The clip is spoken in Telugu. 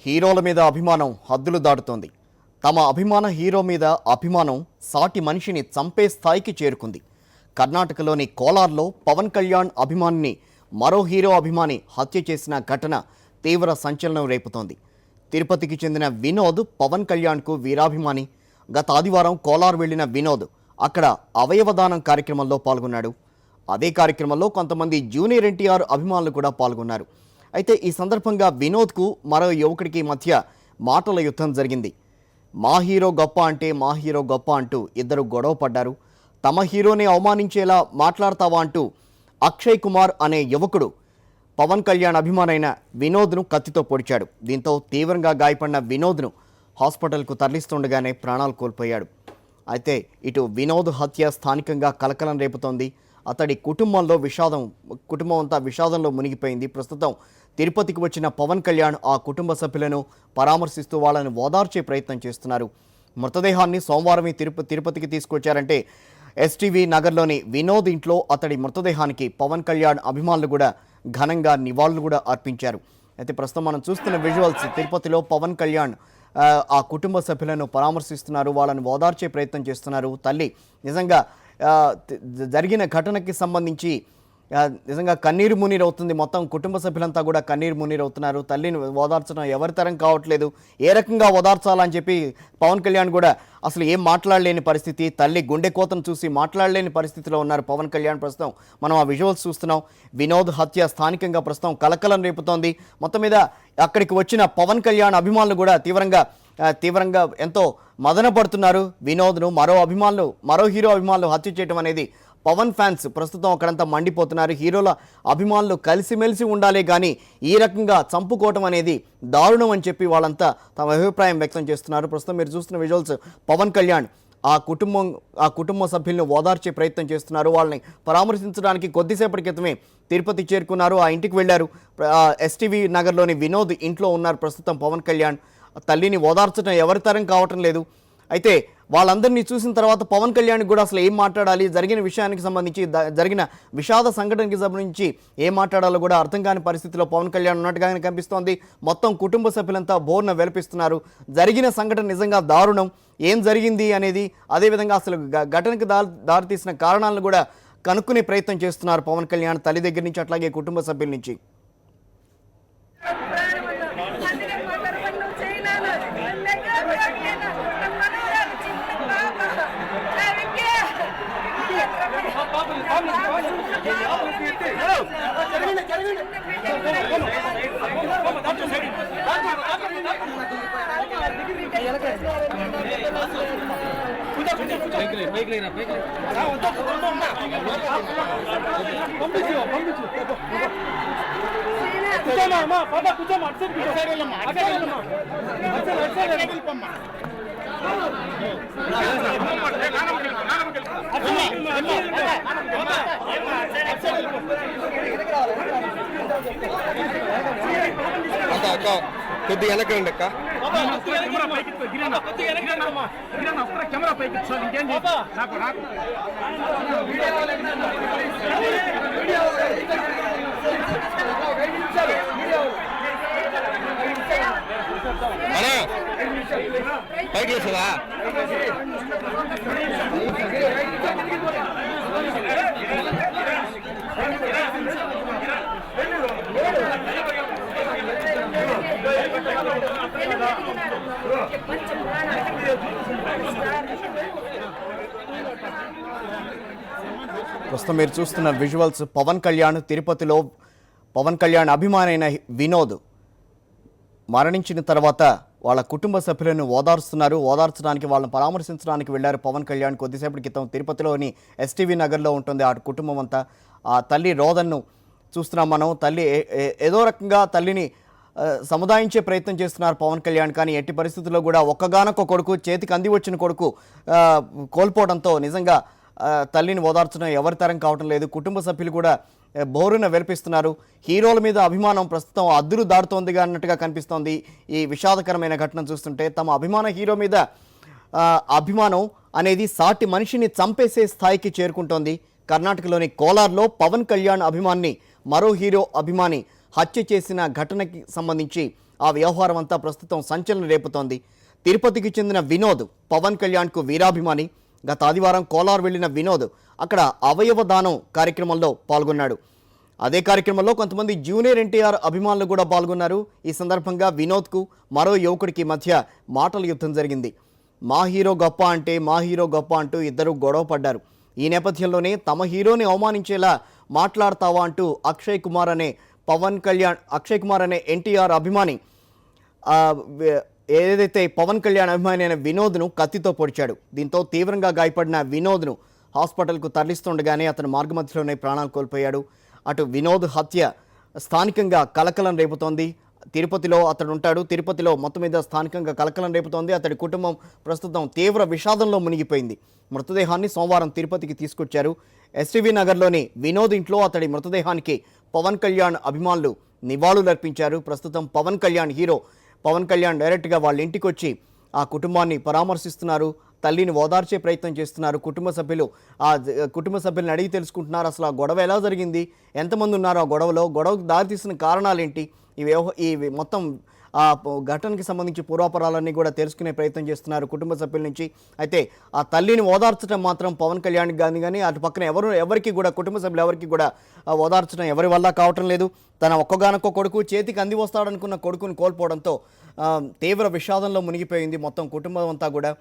హీరోల మీద అభిమానం హద్దులు దాటుతోంది. తమ అభిమాన హీరో మీద అభిమానం సాటి మనిషిని చంపే స్థాయికి చేరుకుంది. కర్ణాటకలోని కోలార్లో పవన్ కళ్యాణ్ అభిమానిని మరో హీరో అభిమాని హత్య చేసిన ఘటన తీవ్ర సంచలనం రేపుతోంది. తిరుపతికి చెందిన వినోద్ పవన్ కళ్యాణ్కు వీరాభిమాని. గత ఆదివారం కోలార్ వెళ్లిన వినోద్ అక్కడ అవయవదానం కార్యక్రమంలో పాల్గొన్నాడు. అదే కార్యక్రమంలో కొంతమంది జూనియర్ ఎన్టీఆర్ అభిమానులు కూడా పాల్గొన్నారు. అయితే ఈ సందర్భంగా వినోద్కు మరో యువకుడికి మధ్య మాటల యుద్ధం జరిగింది. మా హీరో గొప్ప అంటే మా హీరో గొప్ప అంటూ ఇద్దరు గొడవ పడ్డారు. తమ హీరోని అవమానించేలా మాట్లాడతావా అంటూ అక్షయ్ కుమార్ అనే యువకుడు పవన్ కళ్యాణ్ అభిమానైన వినోద్ను కత్తితో పొడిచాడు. దీంతో తీవ్రంగా గాయపడిన వినోద్ను హాస్పిటల్కు తరలిస్తుండగానే ప్రాణాలు కోల్పోయాడు. అయితే ఇటు వినోద్ హత్య స్థానికంగా కలకలం రేపుతోంది. అతడి కుటుంబం అంతా విషాదంలో మునిగిపోయింది. ప్రస్తుతం తిరుపతికి వచ్చిన పవన్ కళ్యాణ్ ఆ కుటుంబ సభ్యులను పరామర్శిస్తూ వాళ్ళని ఓదార్చే ప్రయత్నం చేస్తున్నారు. మృతదేహాన్ని సోమవారం తిరుపతికి తీసుకొచ్చారంటే ఎస్టీవీ నగర్లోని వినోద్ ఇంట్లో అతడి మృతదేహానికి పవన్ కళ్యాణ్ అభిమానులు కూడా ఘనంగా నివాళులు కూడా అర్పించారు. అయితే ప్రస్తుతం మనం చూస్తున్న విజువల్స్ తిరుపతిలో పవన్ కళ్యాణ్ ఆ కుటుంబ సభ్యులను పరామర్శిస్తున్నారు, వాళ్ళని ఓదార్చే ప్రయత్నం చేస్తున్నారు. తల్లి నిజంగా జరిగిన ఘటనకి సంబంధించి నిజంగా కన్నీరు మున్నీరు అవుతుంది. మొత్తం కుటుంబ సభ్యులంతా కూడా కన్నీరు మున్నీరు అవుతున్నారు. తల్లిని ఓదార్చడం ఎవరి తరం కావట్లేదు. ఏ రకంగా ఓదార్చాలని చెప్పి పవన్ కళ్యాణ్ కూడా అసలు ఏం మాట్లాడలేని పరిస్థితి. తల్లి గుండె కోతను చూసి మాట్లాడలేని పరిస్థితిలో ఉన్నారు పవన్ కళ్యాణ్. ప్రస్తుతం మనం ఆ విజువల్స్ చూస్తున్నాం. వినోద్ హత్య స్థానికంగా ప్రస్తుతం కలకలం రేపుతోంది. మొత్తం మీద అక్కడికి వచ్చిన పవన్ కళ్యాణ్ అభిమానులు కూడా తీవ్రంగా ఎంతో మదన పడుతున్నారు. వినోద్ను మరో హీరో అభిమానులు హత్య చేయడం అనేది పవన్ ఫ్యాన్స్ ప్రస్తుతం అక్కడంతా మండిపోతున్నారు. హీరోల అభిమానులు కలిసిమెలిసి ఉండాలి, కానీ ఈ రకంగా చంపుకోవటం అనేది దారుణం అని చెప్పి వాళ్ళంతా తమ అభిప్రాయం వ్యక్తం చేస్తున్నారు. ప్రస్తుతం మీరు చూస్తున్న విజువల్స్ పవన్ కళ్యాణ్ ఆ కుటుంబ సభ్యులను ఓదార్చే ప్రయత్నం చేస్తున్నారు. వాళ్ళని పరామర్శించడానికి కొద్దిసేపటి క్రితమే తిరుపతి చేరుకున్నారు. ఆ ఇంటికి వెళ్ళారు. ఎస్టీవీ నగర్లోని వినోద్ ఇంట్లో ఉన్నారు ప్రస్తుతం పవన్ కళ్యాణ్. తల్లిని ఓదార్చడం ఎవరి తరం కావటం లేదు. అయితే వాళ్ళందరినీ చూసిన తర్వాత పవన్ కళ్యాణ్ కూడా అసలు ఏం మాట్లాడాలి, జరిగిన విషయానికి సంబంధించి జరిగిన విషాద సంఘటనకి సంబంధించి ఏం మాట్లాడాలో కూడా అర్థం కాని పరిస్థితిలో పవన్ కళ్యాణ్ ఉన్నట్టుగానే కనిపిస్తోంది. మొత్తం కుటుంబ సభ్యులంతా బోర్న వెలిపిస్తున్నారు. జరిగిన సంఘటన నిజంగా దారుణం, ఏం జరిగింది అనేది, అదేవిధంగా అసలు ఘటనకు దారితీసిన కారణాలను కూడా కనుక్కునే ప్రయత్నం చేస్తున్నారు పవన్ కళ్యాణ్ తల్లి దగ్గర నుంచి, అట్లాగే కుటుంబ సభ్యుల నుంచి. కొద్దిగా వెనకండి అక్క. కెమెరా పైకి పైకి వేసదా ప్రస్తుతం మీరు చూస్తున్న విజువల్స్ పవన్ కళ్యాణ్ తిరుపతిలో పవన్ కళ్యాణ్ అభిమానైన వినోద్ మరణించిన తర్వాత వాళ్ళ కుటుంబ సభ్యులను ఓదార్చడానికి వాళ్ళని పరామర్శించడానికి వెళ్ళారు పవన్ కళ్యాణ్. కొద్దిసేపటి క్రితం తిరుపతిలోని ఎస్టీవీ నగర్లో ఉంటుంది ఆ కుటుంబం అంతా. ఆ తల్లి రోదన్ను చూస్తున్నాం మనం. తల్లి ఏదో రకంగా తల్లిని సముదాయించే ప్రయత్నం చేస్తున్నారు పవన్ కళ్యాణ్. కానీ ఎట్టి పరిస్థితుల్లో కూడా ఒక్కగానొక్క కొడుకు, చేతికి అంది వచ్చిన కొడుకు కోల్పోవడంతో నిజంగా తల్లిని ఓదార్చడం ఎవరి తరం కావటం లేదు. కుటుంబ సభ్యులు కూడా బోరున వెలిపిస్తున్నారు. హీరోల మీద అభిమానం ప్రస్తుతం అద్దులు దాడుతోందిగా అన్నట్టుగా కనిపిస్తోంది. ఈ విషాదకరమైన ఘటన చూస్తుంటే తమ అభిమాన హీరో మీద అభిమానం అనేది సాటి మనిషిని చంపేసే స్థాయికి చేరుకుంటోంది. కర్ణాటకలోని కోలార్లో పవన్ కళ్యాణ్ అభిమాన్ని మరో హీరో అభిమాని హత్య చేసిన ఘటనకి సంబంధించి ఆ వ్యవహారం అంతా ప్రస్తుతం సంచలనం రేపుతోంది. తిరుపతికి చెందిన వినోద్ పవన్ కళ్యాణ్కు వీరాభిమాని. గత ఆదివారం కోలార్ వెళ్లిన వినోద్ అక్కడ అవయవ దానం కార్యక్రమంలో పాల్గొన్నాడు. అదే కార్యక్రమంలో కొంతమంది జూనియర్ ఎన్టీఆర్ అభిమానులు కూడా పాల్గొన్నారు. ఈ సందర్భంగా వినోద్కు మరో యువకుడికి మధ్య మాటల యుద్ధం జరిగింది. మా హీరో గొప్ప అంటూ ఇద్దరు గొడవ పడ్డారు. ఈ నేపథ్యంలోనే తమ హీరోని అవమానించేలా మాట్లాడతావా అంటూ అక్షయ్ కుమార్ అనే ఎన్టీఆర్ అభిమాని ఏదైతే పవన్ కళ్యాణ్ అభిమాని అయిన వినోద్ను కత్తితో పొడిచాడు. దీంతో తీవ్రంగా గాయపడిన వినోద్ను హాస్పిటల్కు తరలిస్తుండగానే అతను మార్గమధ్యలోనే ప్రాణాలు కోల్పోయాడు. అటు వినోద్ హత్య స్థానికంగా కలకలం రేపుతోంది. తిరుపతిలో అతడు ఉంటాడు. తిరుపతిలో మొత్తం మీద స్థానికంగా కలకలం రేపుతోంది. అతడి కుటుంబం ప్రస్తుతం తీవ్ర విషాదంలో మునిగిపోయింది. మృతదేహాన్ని సోమవారం తిరుపతికి తీసుకొచ్చారు. ఎస్టీవీ నగర్లోని వినోద్ ఇంట్లో అతడి మృతదేహానికి పవన్ కళ్యాణ్ అభిమానులు నివాళులర్పించారు. ప్రస్తుతం హీరో పవన్ కళ్యాణ్ డైరెక్ట్గా వాళ్ళ ఇంటికి వచ్చి ఆ కుటుంబాన్ని పరామర్శిస్తున్నారు. తల్లిని ఓదార్చే ప్రయత్నం చేస్తున్నారు. కుటుంబ సభ్యులను అడిగి తెలుసుకుంటున్నారు. అసలు ఆ గొడవ ఎలా జరిగింది, ఎంతమంది ఉన్నారు, ఆ గొడవకు దారితీసిన కారణాలేంటి, ఈ మొత్తం ఆ ఘటనకి సంబంధించి పూర్వాపరాలన్నీ కూడా తెలుసుకునే ప్రయత్నం చేస్తున్నారు కుటుంబ సభ్యుల నుంచి. అయితే ఆ తల్లిని ఓదార్చడం మాత్రం పవన్ కళ్యాణ్ కానీ అటు పక్కన ఎవరికి కూడా కుటుంబ సభ్యులు ఎవరికి కూడా ఓదార్చడం ఎవరి వల్ల కావటం లేదు. తన ఒక్కగానొక్క కొడుకు చేతికి అంది వస్తాడనుకున్న కొడుకుని కోల్పోవడంతో తీవ్ర విషాదంలో మునిగిపోయింది మొత్తం కుటుంబం అంతా కూడా.